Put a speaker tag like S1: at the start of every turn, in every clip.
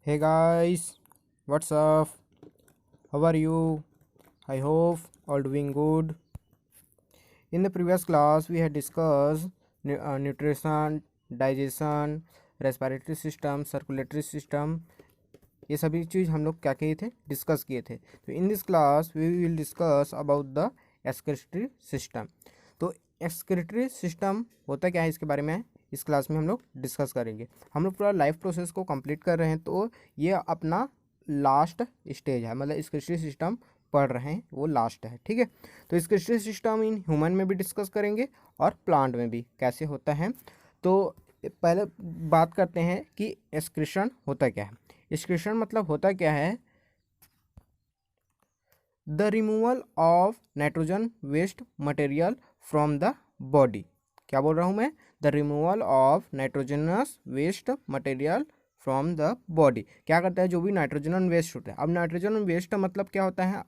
S1: Hey guys, what's up? How are you? I hope all doing good. In the previous class, we had discussed nutrition, digestion, respiratory system, circulatory system. ये सभी चीज़ हम लोग क्या किए थे, discuss किए थे. तो in this class we will discuss about the excretory system. तो एक्सक्रीटरी सिस्टम होता क्या है, इसके बारे में इस क्लास में हम लोग डिस्कस करेंगे. हम लोग पूरा लाइफ प्रोसेस को कंप्लीट कर रहे हैं, तो ये अपना लास्ट स्टेज है, मतलब एक्सक्रीटरी सिस्टम पढ़ रहे हैं वो लास्ट है. ठीक है, तो एक्सक्रीटरी सिस्टम इन ह्यूमन में भी डिस्कस करेंगे और प्लांट में भी कैसे होता है. तो पहले बात करते हैं कि एक्सक्रीशन होता क्या है. एक्सक्रीशन मतलब होता क्या है, the removal of nitrogen waste material from the body. क्या बोल रहा हूँ मैं, the removal of nitrogenous waste material from the body. क्या करता है, जो भी नाइट्रोजन वेस्ट होता है. अब नाइट्रोजन वेस्ट मतलब क्या होता है,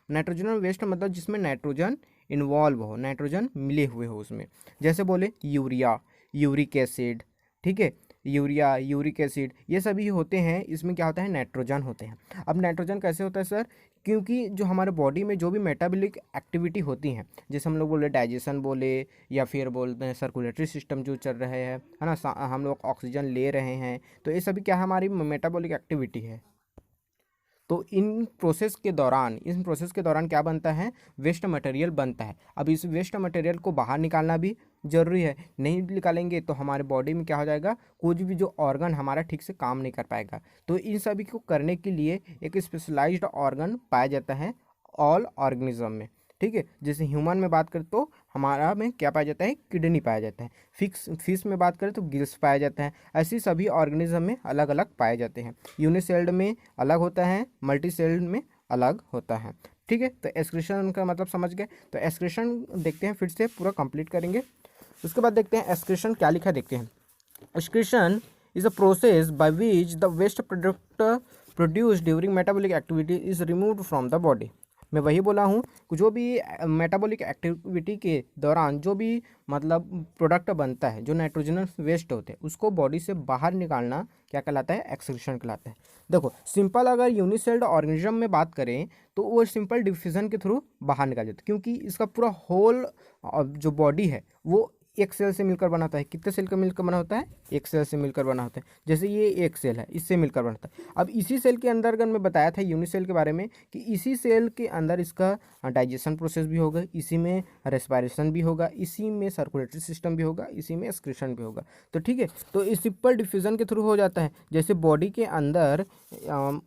S1: नाइट्रोजन वेस्ट मतलब जिसमें नाइट्रोजन इन्वॉल्व हो, नाइट्रोजन मिले हुए हो उसमें. जैसे बोले यूरिया, यूरिक एसिड, ठीक है, यूरिया, यूरिक एसिड, ये सभी होते हैं. इसमें क्या होता है, नाइट्रोजन होते हैं. अब नाइट्रोजन कैसे होता है सर, क्योंकि जो हमारे बॉडी में जो भी मेटाबॉलिक एक्टिविटी होती हैं, जैसे हम लोग बोले डाइजेशन बोले, या फिर बोलते हैं सर्कुलेटरी सिस्टम जो चल रहे हैं, है ना, हम लोग ऑक्सीजन ले रहे हैं, तो ये सभी क्या हमारी मेटाबॉलिक एक्टिविटी है. तो इस प्रोसेस के दौरान क्या बनता है, वेस्ट मटेरियल बनता है. अब इस वेस्ट मटेरियल को बाहर निकालना भी ज़रूरी है. नहीं निकालेंगे तो हमारे बॉडी में क्या हो जाएगा, कुछ भी जो ऑर्गन हमारा ठीक से काम नहीं कर पाएगा. तो इन सभी को करने के लिए एक स्पेशलाइज्ड ऑर्गन पाया जाता है ऑल ऑर्गेनिज्म में. ठीक है, जैसे ह्यूमन में बात करें तो हमारा में क्या पाया जाता है, किडनी पाया जाता है. फिश में बात करें तो गिल्स पाया जाता है. ऐसी सभी ऑर्गेनिज्म में अलग अलग पाए जाते हैं. यूनिसेल्ड में अलग होता है, मल्टी सेल्ड में अलग होता है. ठीक है, तो एक्सक्रीशन का मतलब समझ गए. तो एक्सक्रीशन देखते हैं, फिर से पूरा कंप्लीट करेंगे. उसके बाद देखते हैं एक्सक्रीशन क्या लिखा, देखते हैं. Excretion is a process by which the waste product produce during metabolic activity is removed from the body. मैं वही बोला हूँ कि जो भी मेटाबॉलिक एक्टिविटी के दौरान जो भी मतलब प्रोडक्ट बनता है, जो नाइट्रोजनस वेस्ट होते हैं, उसको बॉडी से बाहर निकालना क्या कहलाता है, एक्सक्रीशन कहलाता है. देखो सिंपल अगर यूनिसेल्ड ऑर्गेनिज्म में बात करें तो वो सिंपल डिफ्यूजन के थ्रू बाहर निकाल जाता है, क्योंकि इसका पूरा होल जो बॉडी है वो एक सेल से मिलकर बना होता है. कितने सेल का मिलकर बना होता है, एक सेल से मिलकर बना होता है. जैसे ये एक सेल है, इससे मिलकर बना होता है. अब इसी सेल के अंदर अगर मैं बताया था यूनिसेल के बारे में कि इसी सेल के अंदर इसका डाइजेशन प्रोसेस भी होगा, इसी में रेस्पिरेशन भी होगा, इसी में सर्कुलेटरी सिस्टम भी होगा, इसी में एक्सक्रीशन भी होगा. तो ठीक है, तो इस सिंपल डिफ्यूजन के थ्रू हो जाता है. जैसे बॉडी के अंदर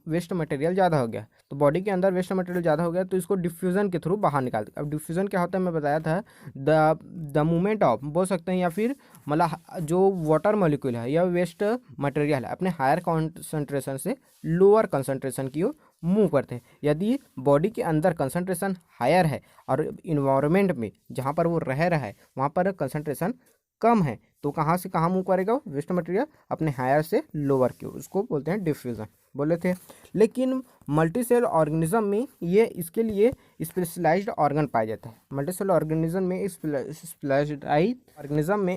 S1: वेस्ट मटेरियल ज़्यादा हो गया, तो बॉडी के अंदर वेस्ट मटेरियल ज़्यादा हो गया तो इसको डिफ्यूज़न के थ्रू बाहर निकाल दे. अब डिफ्यूज़न क्या होता है, मैं बताया था, द मूवमेंट ऑफ बोल सकते हैं, या फिर मतलब जो वाटर मॉलिक्यूल है या वेस्ट मटेरियल है अपने हायर कॉन्सेंट्रेशन से लोअर कंसंट्रेशन की ओर मूव करते हैं. यदि बॉडी के अंदर कंसंट्रेशन हायर है और इन्वायरमेंट में जहाँ पर वो रह रहा है वहाँ पर कंसंट्रेशन कम है, तो कहाँ से कहाँ मूव करेगा, वेस्ट मटेरियल अपने हायर से लोअर की ओर, उसको बोलते हैं डिफ्यूज़न बोले थे. लेकिन मल्टी सेल ऑर्गेनिज्म में ये इसके लिए स्पेशलाइज्ड ऑर्गन पाया जाता है. मल्टी सेल ऑर्गेनिज्म में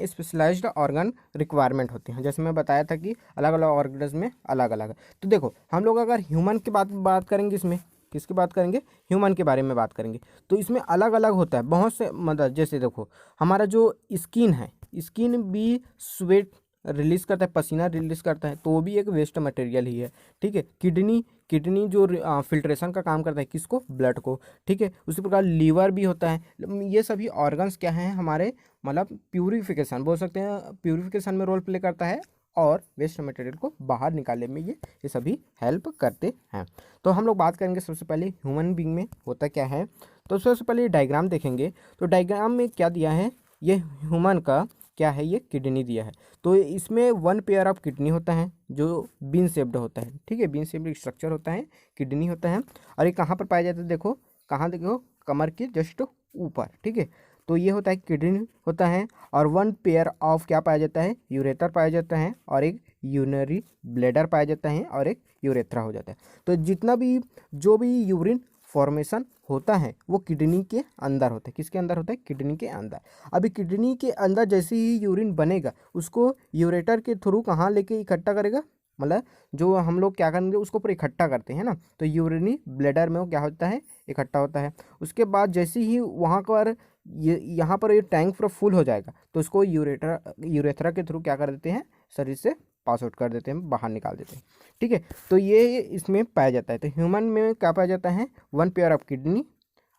S1: स्पेशलाइज्ड ऑर्गन रिक्वायरमेंट होती हैं. जैसे मैं बताया था कि अलग अलग ऑर्गेनिज्म में अलग अलग है. तो देखो हम लोग अगर ह्यूमन की बात करेंगे, इसमें किसकी बात करेंगे, ह्यूमन के बारे में बात करेंगे, तो इसमें अलग अलग होता है बहुत से. मतलब जैसे देखो हमारा जो स्किन है, स्किन भी स्वेट रिलीज़ करता है, पसीना रिलीज़ करता है, तो वो भी एक वेस्ट मटेरियल ही है. ठीक है, किडनी जो फिल्ट्रेशन का काम करता है, किसको, ब्लड को. ठीक है, उसी प्रकार लीवर भी होता है. ये सभी ऑर्गन्स क्या हैं हमारे, मतलब प्यूरिफिकेशन बोल सकते हैं, प्यूरिफिकेशन में रोल प्ले करता है और वेस्ट मटेरियल को बाहर निकालने में ये सभी हेल्प करते हैं. तो हम लोग बात करेंगे सबसे पहले ह्यूमन बीइंग में होता क्या है. तो सबसे पहले डायग्राम देखेंगे. तो डायग्राम में क्या दिया है, ये ह्यूमन का क्या है, ये किडनी दिया है. तो इसमें वन पेयर ऑफ किडनी होता है जो बीन शेप्ड होता है. ठीक है, बीन शेप्ड स्ट्रक्चर होता है, किडनी होता है. और ये कहाँ पर पाया जाता है, देखो कहाँ, देखो कमर के जस्ट ऊपर. ठीक है, तो ये होता है किडनी होता है. और वन पेयर ऑफ क्या पाया जाता है, यूरेटर पाया जाता है, और एक यूरिनरी ब्लैडर पाया जाता है, और एक यूरेथ्रा हो जाता है. तो जितना भी जो भी यूरिन फॉर्मेशन होता है वो किडनी के अंदर होता है. किसके अंदर होता है, किडनी के अंदर. अभी किडनी के अंदर जैसे ही यूरिन बनेगा उसको यूरेटर के थ्रू कहाँ लेके इकट्ठा करेगा, मतलब जो हम लोग क्या करेंगे उसको पूरा इकट्ठा करते हैं ना, तो यूरिनरी ब्लैडर में वो क्या होता है, इकट्ठा होता है। उसके बाद जैसे ही वहाँ पर यहाँ पर ये टैंक पूरा फुल हो जाएगा तो उसको यूरेथ्रा के थ्रू क्या कर देते हैं, शरीर से पास आउट कर देते हैं, बाहर निकाल देते हैं। ठीक है, तो ये इसमें पाया जाता है। तो ह्यूमन में क्या पाया जाता है, 1 पेयर ऑफ किडनी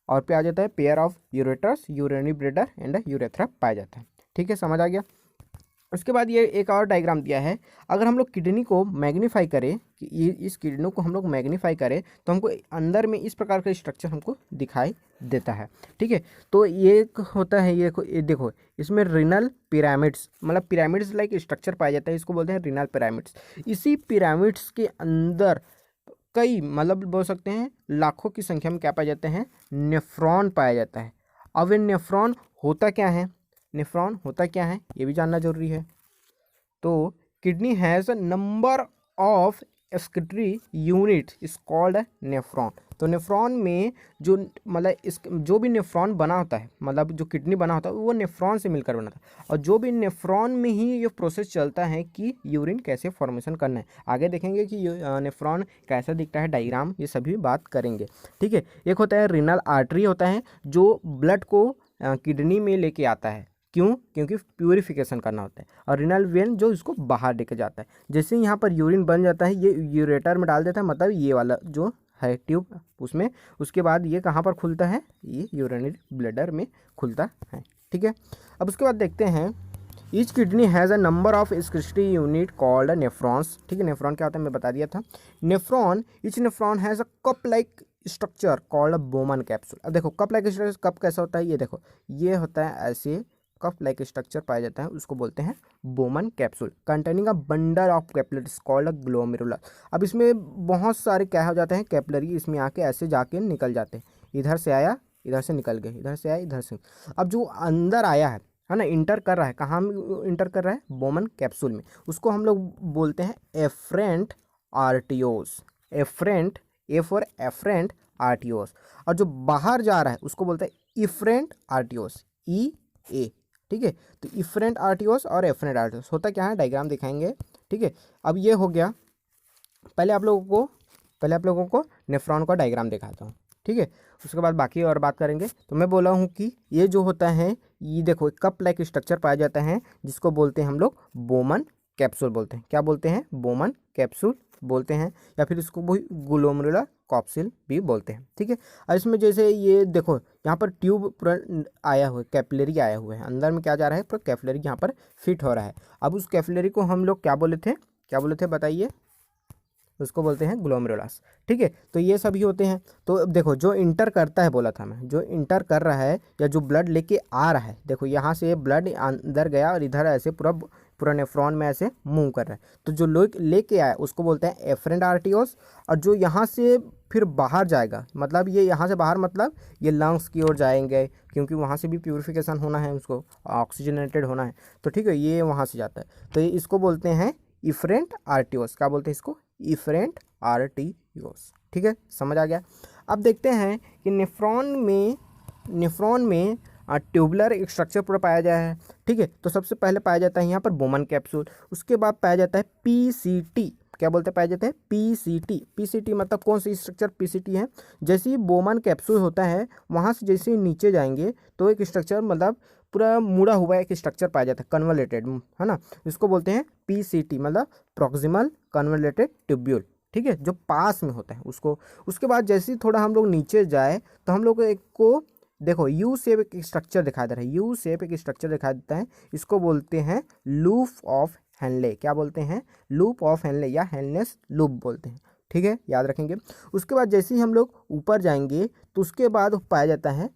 S1: और पे आ जाता है pair of ureters, urinary bladder and urethra पाया जाता है। ठीक है, समझ आ गया। उसके बाद ये एक और डायग्राम दिया है, अगर हम लोग किडनी को मैग्नीफाई करें, कि ये इस किडनी को हम लोग मैग्नीफाई करें तो हमको अंदर में इस प्रकार का स्ट्रक्चर हमको दिखाई देता है। ठीक है, तो ये एक होता है, ये देखो इसमें रिनल पिरामिड्स, मतलब पिरामिड्स लाइक स्ट्रक्चर पाया जाता है, इसको बोलते हैं रिनल पिरामिड्स। इसी पिरामिड्स के अंदर कई, मतलब बोल सकते हैं लाखों की संख्या में क्या पाए जाते हैं, नेफ्रॉन पाया जाता है। अब ये नेफ्रॉन होता क्या है, नेफ्रॉन होता क्या है ये भी जानना जरूरी है। तो kidney has a number of excretory unit is called nephron. तो नेफ्रॉन में जो, मतलब इस जो भी नेफ्रॉन बना होता है, मतलब जो किडनी बना होता है वो नेफ्रॉन से मिलकर बना था, और जो भी नेफ्रॉन में ही ये प्रोसेस चलता है कि यूरिन कैसे फॉर्मेशन करना है। आगे देखेंगे कि नेफ्रॉन कैसा दिखता है, डायग्राम, ये सभी बात करेंगे। ठीक है, एक होता है रिनल आर्टरी होता है जो ब्लड को किडनी में लेके आता है, क्यों, क्योंकि प्यूरिफिकेशन करना होता है। और रिनल वेन जो इसको बाहर लेके जाता है। जैसे यहाँ पर यूरिन बन जाता है, ये यूरेटर में डाल देता है, मतलब ये वाला जो है ट्यूब उसमें, उसके बाद ये कहाँ पर खुलता है, ये यूरिनरी ब्लैडर में खुलता है। ठीक है, अब उसके बाद देखते हैं, each kidney has a number of excretory unit called nephrons. ठीक है, नेफ्रॉन क्या होता है मैं बता दिया था। Nephron, each nephron has a cup like structure called Bowman capsule. अब देखो कप लाइक स्ट्रक्चर, कप कैसा होता है, ये देखो ये होता है ऐसे कप लाइक स्ट्रक्चर पाया जाता है, उसको बोलते हैं Bowman capsule, containing a bundle of capillaries called glomerular. अब इसमें बहुत सारे क्या हो जाते हैं, कैपिलरी इसमें आके ऐसे जाके निकल जाते हैं, इधर से आया इधर से निकल गए, इधर से आया इधर से। अब जो अंदर आया है ना, इंटर कर रहा है, कहाँ इंटर कर रहा है, बोमन कैप्सूल में, उसको हम लोग बोलते हैं afferent arterioles. Afferent, a for afferent arterioles. और जो बाहर जा रहा है उसको बोलते हैं इफरेंट आर्टियोस, ई ए। ठीक है, तो इफरेंट आर्टियोस और एफरेंट आर्टियोस होता क्या है, डायग्राम दिखाएंगे। ठीक है, अब ये हो गया, पहले आप लोगों को नेफ्रॉन का डायग्राम दिखाता हूँ। ठीक है, उसके बाद बाकी और बात करेंगे। तो मैं बोला हूँ कि ये जो होता है, ये देखो कप लाइक स्ट्रक्चर पाया जाता है, जिसको बोलते हैं हम लोग बोमन कैप्सूल बोलते हैं। क्या बोलते हैं, बोमन कैप्सूल बोलते हैं, या फिर इसको वही ग्लोमेरुलर कैप्सूल भी बोलते हैं। ठीक है, और इसमें जैसे ये देखो यहाँ पर ट्यूब पूरा आया हुआ है, कैपिलरी आया हुआ है, अंदर में क्या जा रहा है, पूरा कैपिलरी यहाँ पर फिट हो रहा है। अब उस कैपिलरी को हम लोग क्या बोले थे बताइए, उसको बोलते हैं ग्लोमेरुलस। ठीक है, तो ये सभी होते हैं। तो देखो जो इंटर करता है, बोला था मैं, जो इंटर कर रहा है या जो ब्लड लेके आ रहा है, देखो यहाँ से ब्लड अंदर गया और इधर ऐसे पूरा नेफ्रॉन में ऐसे मूव कर रहा है, तो जो लोग लेके आया उसको बोलते हैं एफरेंट आर्टियोस। और जो यहाँ से फिर बाहर जाएगा, मतलब ये यहाँ से बाहर, मतलब ये लंग्स की ओर जाएंगे, क्योंकि वहाँ से भी प्यूरिफिकेशन होना है, उसको ऑक्सीजनेटेड होना है, तो ठीक है ये वहाँ से जाता है, तो ये इसको बोलते हैं इफरेंट आर्टियोस। क्या बोलते हैं इसको, इफरेंट आर्टियोस। ठीक है, समझ आ गया। अब देखते हैं कि नेफ्रॉन में ट्यूबुलर एक स्ट्रक्चर पूरा पाया जाता है। ठीक है, तो सबसे पहले पाया जाता है यहाँ पर बोमन कैप्सूल, उसके बाद पाया जाता है पीसीटी। क्या बोलते हैं, पाया जाता है पीसीटी। पीसीटी मतलब कौन सी स्ट्रक्चर, पीसीटी है। जैसे ही बोमन कैप्सूल होता है, वहाँ से जैसे ही नीचे जाएंगे तो एक स्ट्रक्चर, मतलब पूरा मुड़ा हुआ एक स्ट्रक्चर पाया जाता है, कन्वोलेटेड, है ना, इसको बोलते हैं पीसीटी, मतलब प्रॉक्सिमल कन्वोलेटेड ट्यूब्यूल। ठीक है, जो पास में होता है उसको। उसके बाद जैसे ही थोड़ा हम लोग नीचे जाए तो हम लोग एक को देखो यू शेप एक स्ट्रक्चर दिखाई दे रहा है, यू शेप एक स्ट्रक्चर दिखाई देता है, इसको बोलते हैं लूप ऑफ हेनले। क्या बोलते हैं, लूप ऑफ हेनले या हेनलेस लूप बोलते हैं। ठीक है, याद रखेंगे। उसके बाद जैसे ही हम लोग ऊपर जाएंगे तो उसके बाद पाया जाता है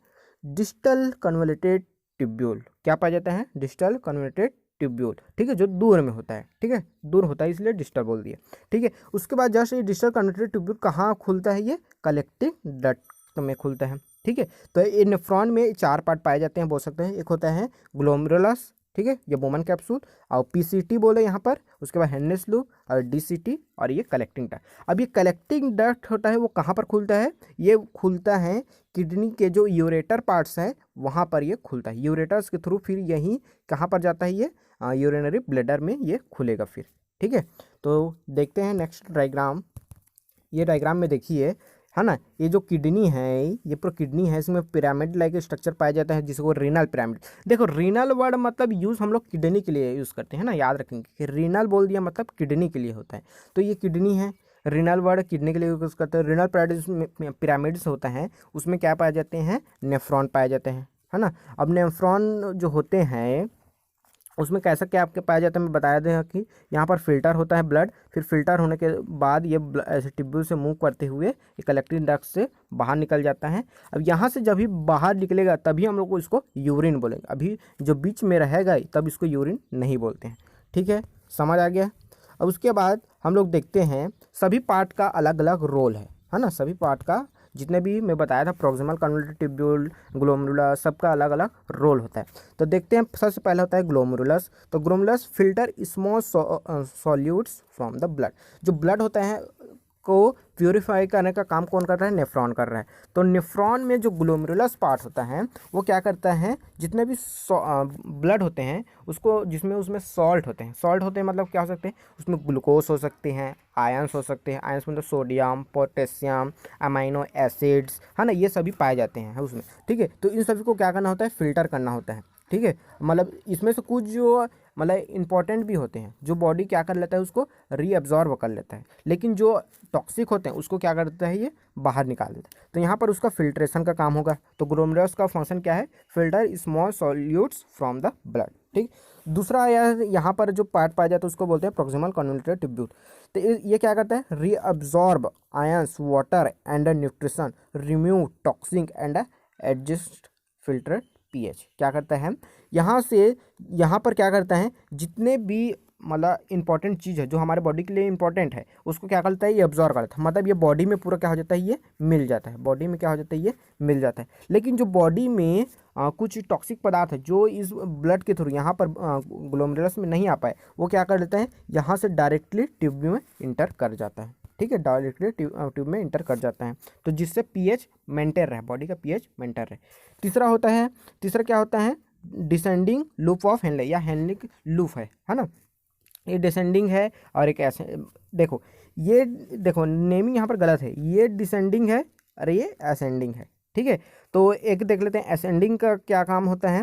S1: डिस्टल कन्वोलेटेड ट्यूब्यूल। क्या पाया जाता है, डिस्टल कन्वोलेटेड ट्यूब्यूल। ठीक है, जो दूर में होता है, ठीक है, दूर होता है इसलिए डिस्टल बोल दिया। ठीक है, उसके बाद जस्ट ये डिस्टल कन्वोलेटेड ट्यूब्यूल कहाँ खुलता है, ये कलेक्टिंग डक्ट में खुलता है। ठीक है, तो ये नेफ्रॉन में 4 पार्ट पाए जाते हैं, बोल सकते हैं। एक होता है ग्लोमेरुलस, ठीक है, ये बोमन कैप्सूल, और पीसीटी बोले यहाँ पर, उसके बाद हेनलेस लूप और डीसीटी, और ये कलेक्टिंग डक्ट। अब ये कलेक्टिंग डक्ट होता है वो कहाँ पर खुलता है, ये खुलता है किडनी के जो यूरेटर पार्ट्स हैं वहाँ पर ये खुलता है। यूरेटर्स के थ्रू फिर यही कहाँ पर जाता है, ये यूरिनरी ब्लैडर में ये खुलेगा फिर। ठीक है, तो देखते हैं नेक्स्ट डायग्राम। ये डायग्राम में देखिए, है ना, ये जो किडनी है, ये पूरा किडनी है, इसमें पिरामिड लाइक स्ट्रक्चर पाया जाता है जिसको रीनल पिरामिड। देखो रीनल वर्ड मतलब यूज़ हम लोग किडनी के लिए यूज़ करते हैं ना, याद रखेंगे कि रीनल बोल दिया मतलब किडनी के लिए होता है। तो ये किडनी है, रीनल वर्ड किडनी के लिए यूज़ करते हैं। रीनल पिरामिड्स होता है, उसमें क्या पाए जाते हैं, नेफ्रॉन पाए जाते हैं, है ना। अब नेफ्रॉन जो होते हैं उसमें कैसा क्या आपके पाया जाता है, मैं बताया था कि यहाँ पर फिल्टर होता है ब्लड, फिर फिल्टर होने के बाद ये ऐसे ट्यूब्यूल से मूव करते हुए ये कलेक्टिंग डक्ट से बाहर निकल जाता है। अब यहाँ से जब भी बाहर निकलेगा तभी हम लोग को इसको यूरिन बोलेंगे, अभी जो बीच में रहेगा तब इसको यूरिन नहीं बोलते हैं। ठीक है, समझ आ गया। अब उसके बाद हम लोग देखते हैं सभी पार्ट का अलग अलग रोल है ना। सभी पार्ट का जितने भी मैं बताया था, प्रॉक्सिमल कन्वोल्यूटेड ट्यूब्यूल, ग्लोमेरुलस, सबका अलग अलग रोल होता है। तो देखते हैं, सबसे पहले होता है ग्लोमेरुलस। तो glomerulus filter small solutes from the blood. जो ब्लड होता है को प्यूरिफाई करने का काम कौन कर रहा है, नेफ्रॉन कर रहा है। तो नेफ्रॉन में जो ग्लोमेरुलस पार्ट होता है वो क्या करता है, जितने भी ब्लड होते हैं उसको, जिसमें उसमें सॉल्ट होते हैं, सॉल्ट होते हैं मतलब क्या हो सकते हैं, उसमें ग्लूकोज हो सकते हैं, आयंस हो सकते हैं, आयंस मतलब सोडियम, पोटेशियम, अमाइनो एसिड्स, है ना, ये सभी पाए जाते हैं उसमें। ठीक है, तो इन सभी को क्या करना होता है, फिल्टर करना होता है। ठीक है, मतलब इसमें से कुछ जो मतलब इंपॉर्टेंट भी होते हैं जो बॉडी क्या कर लेता है, उसको रीअब्जॉर्ब कर लेता है, लेकिन जो टॉक्सिक होते हैं उसको क्या करता है, ये बाहर निकाल देता है। तो यहाँ पर उसका फिल्ट्रेशन का काम होगा। तो ग्लोमेरुलस का फंक्शन क्या है, filter small solutes from the blood. ठीक, दूसरा यहाँ पर जो पार्ट पाया जाता है उसको बोलते हैं प्रॉक्सिमल कन्वोल्यूटेड ट्यूब्यूल। तो ये क्या करता है, reabsorb ions, water and nutrition, remove toxic and adjust filter pH. क्या करता है, यहाँ से यहाँ पर क्या करता है, जितने भी मतलब इंपॉर्टेंट चीज़ है जो हमारे बॉडी के लिए इंपॉर्टेंट है उसको क्या करता है, ये अब्जॉर्व करता है। मतलब ये बॉडी में पूरा क्या हो जाता है, ये मिल जाता है, बॉडी में क्या हो जाता है, ये मिल जाता है। लेकिन जो बॉडी में कुछ टॉक्सिक पदार्थ है जो इस ब्लड के थ्रू यहाँ पर ग्लोमेरुलस में नहीं आ पाए, वो क्या कर लेते हैं, यहाँ से डायरेक्टली ट्यूब में इंटर कर जाता है। ठीक है, डायरेक्टली ट्यूब में इंटर कर जाता है, तो जिससे पीएच मेंटेन रहे, बॉडी का पीएच मेंटेन रहे। तीसरा क्या होता है, डिसेंडिंग लूप ऑफ हेनले या हेनलिक लूप है ना। ये डिसेंडिंग है और एक ऐसे, देखो नेमिंग यहाँ पर गलत है, ये डिसेंडिंग है और ये असेंडिंग है। ठीक है, तो एक देख लेते हैं, असेंडिंग का क्या काम होता है,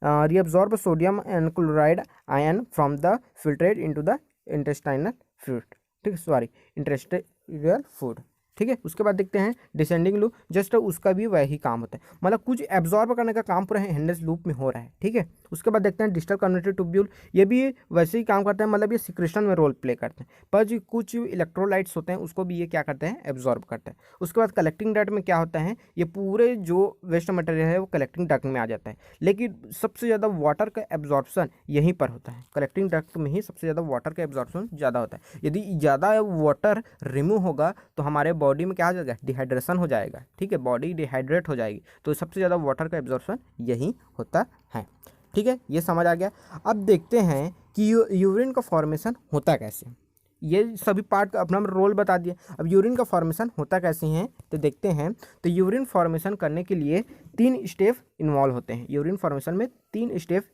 S1: reabsorb sodium and chloride ion from the filtrate into the intestinal fluid. ठीक है, सॉरी, इंटेस्टाइनल फूड। ठीक है, उसके बाद देखते हैं डिसेंडिंग लूप, जस्ट उसका भी वही काम होता है, मतलब कुछ एब्जॉर्ब करने का काम पूरा हेनलेस लूप में हो रहा है। ठीक है, उसके बाद देखते हैं डिस्टल कन्वर्टेड ट्यूब्यूल, ये भी वैसे ही काम करते हैं, मतलब ये सिक्रेशन में रोल प्ले करते हैं, पर जो कुछ इलेक्ट्रोलाइट्स होते हैं उसको भी ये क्या करते हैं, एब्जॉर्ब करते हैं। उसके बाद कलेक्टिंग डक्ट में क्या होता है, ये पूरे जो वेस्ट मटेरियल है वो कलेक्टिंग डक्ट में आ जाता है, लेकिन सबसे ज़्यादा वाटर का एब्जॉर्प्शन यहीं पर होता है, कलेक्टिंग डक्ट में ही सबसे ज़्यादा वाटर का एब्जॉर्प्शन ज़्यादा होता है। यदि ज़्यादा वाटर रिमूव होगा तो हमारे बॉडी में क्या हो जाएगा, डिहाइड्रेशन हो जाएगा। ठीक है, बॉडी डिहाइड्रेट हो जाएगी, तो सबसे ज़्यादा वाटर का एब्जॉर्प्शन यही होता है। ठीक है, ये समझ आ गया। अब देखते हैं कि यूरिन का फॉर्मेशन होता कैसे, ये सभी पार्ट का अपना रोल बता दिए। अब यूरिन का फॉर्मेशन होता कैसे हैं तो देखते हैं। तो यूरिन फॉर्मेशन करने के लिए 3 स्टेप इन्वॉल्व होते हैं, यूरिन फॉर्मेशन में 3 स्टेप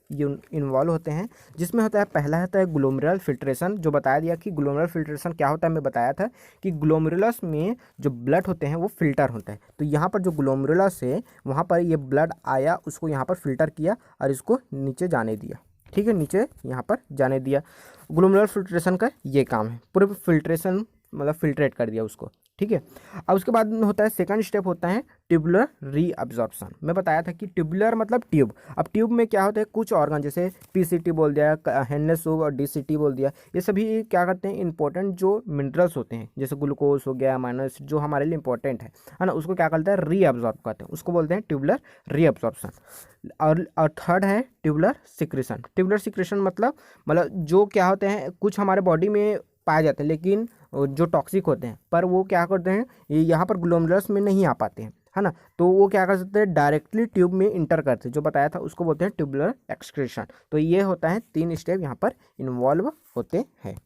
S1: इन्वॉल्व होते हैं, जिसमें होता है, पहला होता है ग्लोमेरुलर फिल्ट्रेशन, जो बताया दिया कि ग्लोमेरुलर फिल्ट्रेशन क्या होता है, मैं बताया था कि ग्लोमेरुलस में जो ब्लड होते हैं वो फिल्टर होता है। तो यहाँ पर जो ग्लोमेरुलस है वहाँ पर ये ब्लड आया, उसको यहाँ पर फिल्टर किया और इसको नीचे जाने दिया। ठीक है, नीचे यहाँ पर जाने दिया। ग्लोमेरुलर फिल्ट्रेशन का ये काम है, पूरे फिल्ट्रेशन मतलब फिल्ट्रेट कर दिया उसको। ठीक है, अब उसके बाद होता है सेकंड स्टेप होता है ट्यूबुलर रीअब्जॉर्प्शन। मैं बताया था कि ट्यूबुलर मतलब ट्यूब। अब ट्यूब में क्या होता है, कुछ ऑर्गन जैसे पीसीटी बोल दिया, हेनले सूप और डीसीटी बोल दिया, ये सभी क्या करते हैं, इंपॉर्टेंट जो मिनरल्स होते हैं जैसे ग्लूकोज हो गया, अमाइनो एसिड जो हमारे लिए इंपॉर्टेंट है ना, उसको क्या करता है, रीअब्जॉर्ब करते हैं, उसको बोलते हैं ट्यूबुलर रीअब्जॉर्प्शन। और थर्ड है ट्यूबुलर सिक्रेशन। ट्यूबुलर सिक्रेशन मतलब जो क्या होते हैं, कुछ हमारे बॉडी में पाए जाते हैं लेकिन जो टॉक्सिक होते हैं, पर वो क्या करते हैं, ये यहाँ पर ग्लोमेरुलस में नहीं आ पाते हैं, है ना, तो वो क्या कर सकते हैं, डायरेक्टली ट्यूब में इंटर करते हैं, जो बताया था उसको बोलते हैं ट्यूबुलर एक्सक्रीशन। तो ये होता है 3 स्टेप यहाँ पर इन्वॉल्व होते हैं।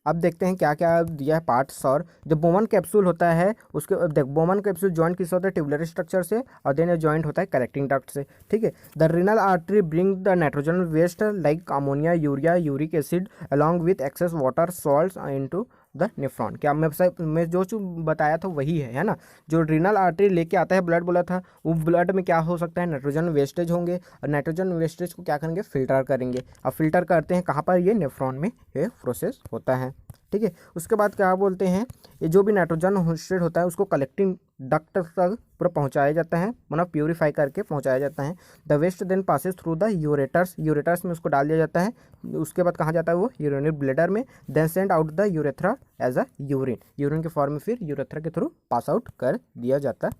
S1: अब देखते हैं क्या क्या दिया है पार्ट्स। और जो बोमन कैप्सूल होता है उसके देख, बोमन कैप्सूल जॉइंट किससे होता है, ट्यूबुलर स्ट्रक्चर से, और देन ये जॉइंट होता है कलेक्टिंग डक्ट से। ठीक है, the renal artery bring the nitrogen waste like ammonia, urea, uric acid along with excess water salts into the nephron. क्या मैं जो बताया था वही है ना। जो रीनल आर्टरी लेके आता है ब्लड बोला था, वो ब्लड में क्या हो सकता है, नाइट्रोजन वेस्टेज होंगे, और नाइट्रोजन वेस्टेज को क्या करेंगे, फिल्टर करेंगे। अब फिल्टर करते हैं कहाँ पर, ये नेफ्रॉन में ये प्रोसेस होता है। ठीक है, उसके बाद क्या बोलते हैं, ये जो भी नाइट्रोजन होस्टेड होता है उसको कलेक्टिंग डक्ट तक पूरा पहुंचाया जाता है, मतलब प्यूरिफाई करके पहुंचाया जाता है। The waste then passes through the ureters, ureters में उसको डाल दिया जाता है। उसके बाद कहाँ जाता है वो, यूरिनरी ब्लैडर में। Then send out the urethra as a urine, urine के फॉर्म में फिर यूरेथ्रा के थ्रू पास आउट कर दिया जाता है।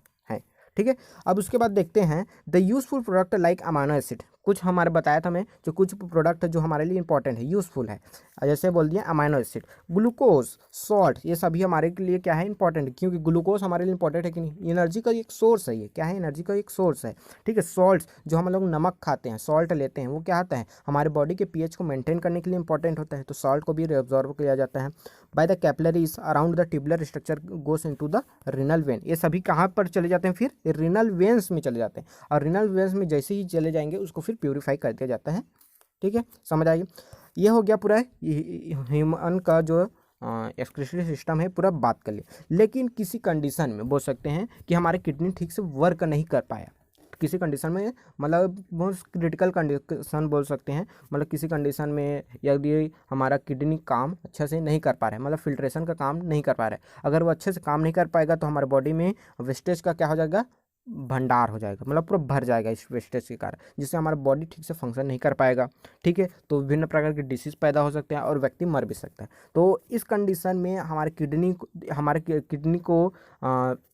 S1: ठीक है, अब उसके बाद देखते हैं the useful product like amino acid. कुछ हमारे बताया था मैं, जो कुछ प्रोडक्ट जो हमारे लिए इंपॉर्टेंट है, यूजफुल है, जैसे बोल दिया अमाइनो एसिड, ग्लूकोज, सॉल्ट, ये सभी हमारे लिए क्या है, इंपॉर्टेंट है, क्योंकि ग्लूकोज हमारे लिए इंपॉर्टेंट है कि नहीं, एनर्जी का एक सोर्स है, ये क्या है, एनर्जी का एक सोर्स है। ठीक है, सॉल्ट जो हम लोग नमक खाते हैं, सॉल्ट लेते हैं, वो क्या आता है, हमारे बॉडी के पीएच को मेंटेन करने के लिए इंपॉर्टेंट होता है, तो सॉल्ट को भी रिअब्जॉर्ब किया जाता है। By the capillaries around the tubular structure goes into the renal vein, ये सभी कहाँ पर चले जाते हैं, फिर रीनल वेन्स में चले जाते हैं, और रीनल वेन्स में जैसे ही चले जाएंगे उसको फिर प्यूरिफाई कर दिया जाता है। ठीक है, समझ आइए, ये हो गया पूरा ह्यूमन का जो एक्सक्रीटरी सिस्टम है पूरा बात कर लिया। लेकिन किसी कंडीशन में बोल सकते हैं कि हमारे किडनी ठीक से वर्क नहीं कर पाया, किसी कंडीशन में, मतलब बहुत क्रिटिकल कंडीशन बोल सकते हैं, मतलब किसी कंडीशन में यदि हमारा किडनी काम अच्छे से नहीं कर पा रहा है, मतलब फिल्ट्रेशन का काम नहीं कर पा रहा है, अगर वो अच्छे से काम नहीं कर पाएगा तो हमारे बॉडी में वेस्टेज का क्या हो जाएगा, भंडार हो जाएगा, मतलब पूरा भर जाएगा इस वेस्टेज के कारण, जिससे हमारा बॉडी ठीक से फंक्शन नहीं कर पाएगा। ठीक है, तो विभिन्न प्रकार के डिसीज पैदा हो सकते हैं और व्यक्ति मर भी सकता है। तो इस कंडीशन में हमारे किडनी को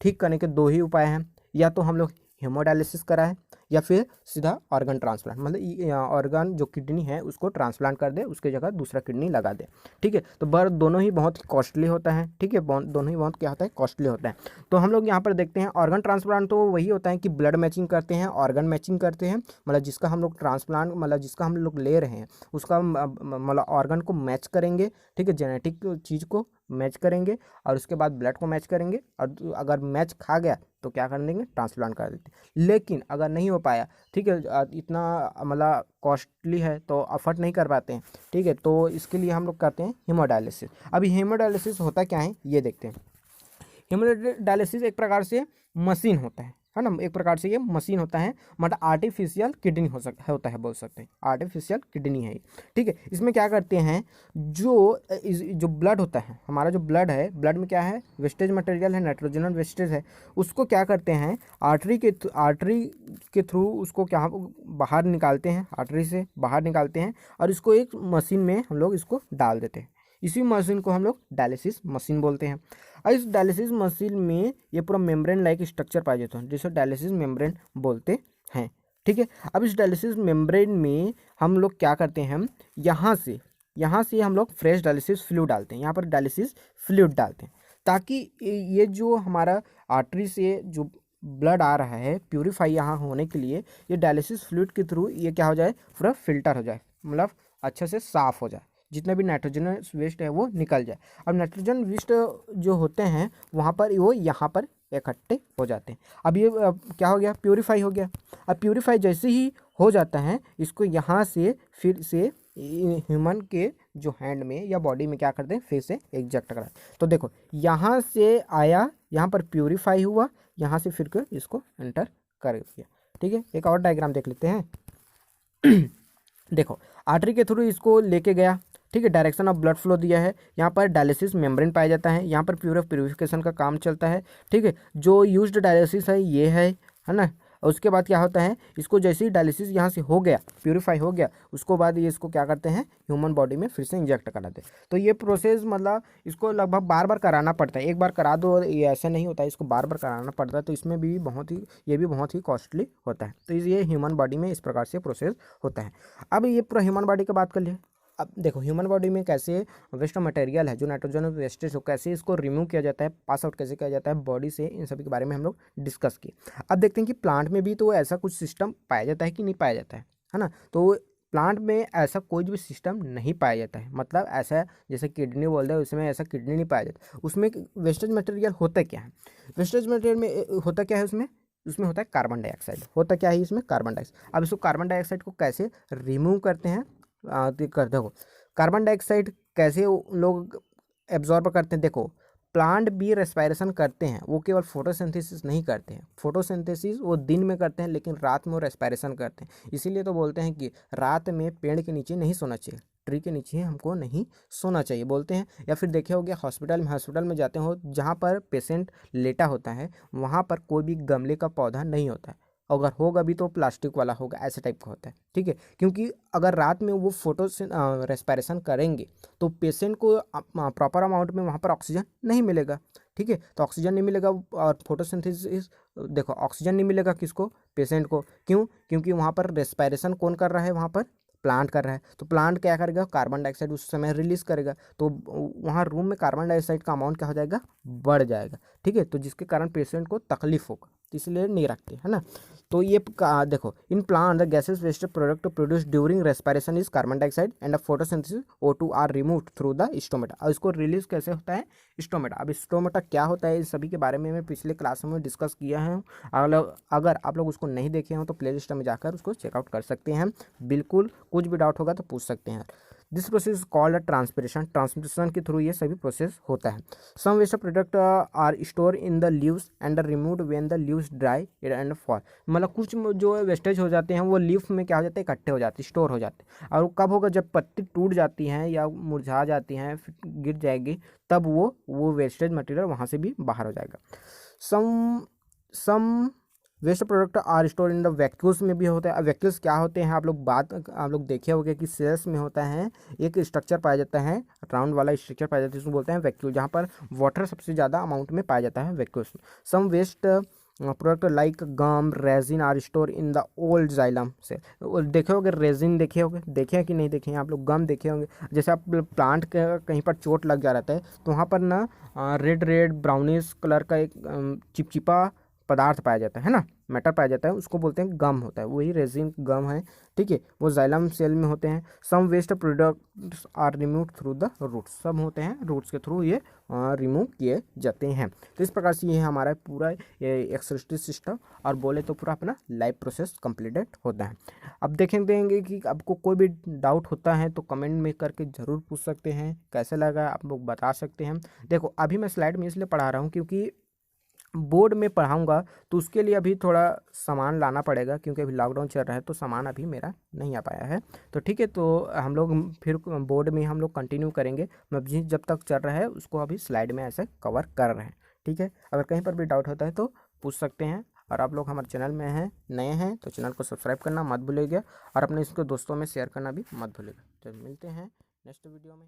S1: ठीक करने के दो ही उपाय हैं, या तो हम लोग हेमोडायलिसिस कराएं, या फिर सीधा ऑर्गन ट्रांसप्लांट, मतलब ऑर्गन जो किडनी है उसको ट्रांसप्लांट कर दे, उसके जगह दूसरा किडनी लगा दे। ठीक है, तो दोनों ही बहुत कॉस्टली होता है। ठीक है, दोनों ही बहुत क्या होता है, कॉस्टली होता है। तो हम लोग यहाँ पर देखते हैं ऑर्गन ट्रांसप्लांट, तो वही होता है कि ब्लड मैचिंग करते हैं, ऑर्गन मैचिंग करते हैं, मतलब जिसका हम लोग ट्रांसप्लांट, मतलब जिसका हम लोग ले रहे हैं उसका मतलब ऑर्गन को मैच करेंगे। ठीक है, जेनेटिक चीज़ को मैच करेंगे, और उसके बाद ब्लड को मैच करेंगे, और अगर मैच खा गया तो क्या कर देंगे, ट्रांसप्लांट कर देते हैं। लेकिन अगर नहीं हो पाया, ठीक है, इतना मतलब कॉस्टली है तो अफोर्ड नहीं कर पाते हैं, ठीक है, तो इसके लिए हम लोग करते हैं हेमोडायलिसिस। अभी हेमोडायलिसिस होता क्या है ये देखते हैं। हेमोडायलिसिस एक प्रकार से मशीन होता है ना, एक प्रकार से ये मशीन होता है, मतलब आर्टिफिशियल किडनी होता है बोल सकते हैं, आर्टिफिशियल किडनी है ये। ठीक है, इसमें क्या करते हैं, जो ब्लड होता है, हमारा जो ब्लड है, ब्लड में क्या है, वेस्टेज मटेरियल है, नाइट्रोजनल वेस्टेज है, उसको क्या करते हैं, आर्टरी के थ्रू उसको क्या बाहर निकालते हैं, आर्टरी से बाहर निकालते हैं, और इसको एक मशीन में हम लोग इसको डाल देते हैं। इसी मशीन को हम लोग डायलिसिस मशीन बोलते हैं। और इस डायलिसिस मशीन में ये पूरा मेम्ब्रेन लाइक स्ट्रक्चर पाया जाता है, जिसे डायलिसिस मेम्ब्रेन बोलते हैं। ठीक है, अब इस डायलिसिस मेम्ब्रेन में हम लोग क्या करते हैं, यहाँ से हम लोग फ्रेश डायलिसिस फ्लूइड डालते हैं, यहाँ पर डायलिसिस फ्लूइड डालते हैं, ताकि ये जो हमारा आर्टरी से जो ब्लड आ रहा है प्यूरिफाई यहाँ होने के लिए, ये डायलिसिस फ्लूइड के थ्रू ये क्या हो जाए, पूरा फिल्टर हो जाए, मतलब अच्छे से साफ़ हो जाए, जितने भी नाइट्रोजन वेस्ट है वो निकल जाए। अब नाइट्रोजन वेस्ट जो होते हैं वहाँ पर वो यहाँ पर इकट्ठे हो जाते हैं। अब ये क्या हो गया, प्यूरिफाई हो गया। अब प्यूरिफाई जैसे ही हो जाता है, इसको यहाँ से फिर से ह्यूमन के जो हैंड में या बॉडी में क्या करते हैं, फिर से एग्जैक्ट करा। तो देखो यहाँ से आया, यहाँ पर प्यूरिफाई हुआ, यहाँ से फिर कर इसको एंटर कर दिया। ठीक है, एक और डायग्राम देख लेते हैं। देखो, आर्टरी के थ्रू इसको लेके गया, ठीक है, डायरेक्शन ऑफ ब्लड फ्लो दिया है, यहाँ पर डायलिसिस मेम्ब्रेन पाया जाता है, यहाँ पर प्यूरिफिकेशन का काम चलता है। ठीक है, जो यूज्ड डायलिसिस है ये है ना। और उसके बाद क्या होता है, इसको जैसे ही डायलिसिस यहाँ से हो गया, प्यूरिफाई हो गया, उसको बाद ये इसको क्या करते हैं, ह्यूमन बॉडी में फिर से इंजेक्ट कराते हैं। तो ये प्रोसेस मतलब इसको लगभग बार बार कराना पड़ता है, एक बार करा दो ये ऐसा नहीं होता है, इसको बार बार कराना पड़ता है। तो इसमें भी ये भी बहुत ही कॉस्टली होता है। तो ये ह्यूमन बॉडी में इस प्रकार से प्रोसेस होता है। अब ये पूरा ह्यूमन बॉडी की बात कर लिए। अब देखो ह्यूमन बॉडी में कैसे वेस्ट मटेरियल है, जो नाइट्रोजन वेस्टेज हो, कैसे इसको रिमूव किया जाता है, पास आउट कैसे किया जाता है बॉडी से, इन सभी के बारे में हम लोग डिस्कस किए। अब देखते हैं कि प्लांट में भी तो ऐसा कुछ सिस्टम पाया जाता है कि नहीं पाया जाता है ना। तो प्लांट में ऐसा कोई भी सिस्टम नहीं पाया जाता है, मतलब ऐसा जैसे किडनी बोलते हैं उसमें ऐसा किडनी नहीं पाया जाता। उसमें वेस्टेज मटेरियल होता क्या है, वेस्टेज मटेरियल में होता क्या है, उसमें उसमें होता है कार्बन डाइऑक्साइड। होता क्या है इसमें, कार्बन डाइऑक्साइड। अब इसको कार्बन डाइऑक्साइड को कैसे रिमूव करते हैं, देखो कार्बन डाइऑक्साइड कैसे लोग एब्जॉर्ब करते हैं। देखो प्लांट भी रेस्पायरेशन करते हैं, वो केवल फोटोसिंथेसिस नहीं करते हैं। फोटोसिंथेसिस वो दिन में करते हैं, लेकिन रात में वो रेस्पायरेशन करते हैं। इसीलिए तो बोलते हैं कि रात में पेड़ के नीचे नहीं सोना चाहिए, ट्री के नीचे हमको नहीं सोना चाहिए बोलते हैं। या फिर देखे होगे हॉस्पिटल में जाते हो जहाँ पर पेशेंट लेटा होता है, वहाँ पर कोई भी गमले का पौधा नहीं होता है, अगर होगा भी तो प्लास्टिक वाला होगा, ऐसे टाइप का होता है। ठीक है, क्योंकि अगर रात में वो फोटो से रेस्पायरेशन करेंगे तो पेशेंट को प्रॉपर अमाउंट में वहाँ पर ऑक्सीजन नहीं मिलेगा। ठीक है, तो ऑक्सीजन नहीं मिलेगा और फोटोसिंथेसिस, देखो ऑक्सीजन नहीं मिलेगा किसको, पेशेंट को। क्यों, क्योंकि वहाँ पर रेस्पायरेशन कौन कर रहा है, वहाँ पर प्लांट कर रहा है। तो प्लांट क्या करेगा, कार्बन डाइऑक्साइड उस समय रिलीज करेगा, तो वहाँ रूम में कार्बन डाइऑक्साइड का अमाउंट क्या हो जाएगा, बढ़ जाएगा। ठीक है, तो जिसके कारण पेशेंट को तकलीफ होगा, इसलिए नहीं रखते है ना। तो ये देखो in plant the gases waste product produce during respiration is carbon dioxide and photosynthesis O2 are removed through the stomata. और इसको रिलीज कैसे होता है, स्टोमेटा। अब स्टोमेटा क्या होता है, इस सभी के बारे में मैं पिछले क्लास में डिस्कस किया है। अगर आप लोग उसको नहीं देखे हो तो प्ले लिस्ट में जाकर उसको चेकआउट कर सकते हैं। बिल्कुल कुछ भी डाउट होगा तो पूछ सकते हैं। This process called transpiration, transpiration के थ्रू ये सभी प्रोसेस होता है। Some waste product are store in the leaves and removed when the leaves dry and fall. मतलब कुछ जो वेस्टेज हो जाते हैं वो लीफ में क्या हो जाते हैं, इकट्ठे हो जाते हैं, स्टोर हो जाते हैं। और वो कब होगा, जब पत्ती टूट जाती हैं या मुरझा जाती हैं, फिर गिर जाएगी, तब वो वेस्टेज मटेरियल वहाँ से भी बाहर हो जाएगा। Some waste product are store in the vacuoles में भी होता है। वैक्यूल्स क्या होते हैं, आप लोग देखे होंगे कि सेल्स में होता है एक स्ट्रक्चर पाया जाता है, राउंड वाला स्ट्रक्चर पाया जाता है, जिसको बोलते हैं वैक्यूल, जहाँ पर वाटर सबसे ज़्यादा अमाउंट में पाया जाता है वैक्यूल्स में। Some waste product like gum resin are store in the old xylem से। देखे होंगे रेजिन, देखे हैं कि नहीं देखे हैं आप लोग, गम देखे होंगे। जैसे आप प्लांट के कहीं पर चोट लग जा रहता है तो वहाँ पर ना रेड ब्राउनिश कलर का एक चिपचिपा पदार्थ पाया जाता है ना, मैटर पाया जाता है, उसको बोलते हैं गम होता है, वही रेजिन गम है। ठीक है, वो जाइलम सेल में होते हैं। Some waste products are remove through the roots, सब होते हैं रूट्स के थ्रू ये रिमूव किए जाते हैं। तो इस प्रकार से ये हमारा पूरा एक्सरेस्टिव सिस्टम और बोले तो पूरा अपना लाइफ प्रोसेस कंप्लीटेड होता है। अब देखेंगे कि आपको कोई भी डाउट होता है तो कमेंट में करके ज़रूर पूछ सकते हैं, कैसे लगा आप लोग बता सकते हैं। देखो अभी मैं स्लाइड में इसलिए पढ़ा रहा हूँ क्योंकि बोर्ड में पढ़ाऊंगा तो उसके लिए अभी थोड़ा सामान लाना पड़ेगा, क्योंकि अभी लॉकडाउन चल रहा है तो सामान अभी मेरा नहीं आ पाया है। तो ठीक है, तो हम लोग फिर बोर्ड में हम लोग कंटिन्यू करेंगे। अभी जब तक चल रहा है उसको अभी स्लाइड में ऐसे कवर कर रहे हैं। ठीक है, अगर कहीं पर भी डाउट होता है तो पूछ सकते हैं। और आप लोग हमारे चैनल में हैं, नए हैं तो चैनल को सब्सक्राइब करना मत भूलिएगा और अपने इसको दोस्तों में शेयर करना भी मत भूलिएगा। तो मिलते हैं नेक्स्ट वीडियो में।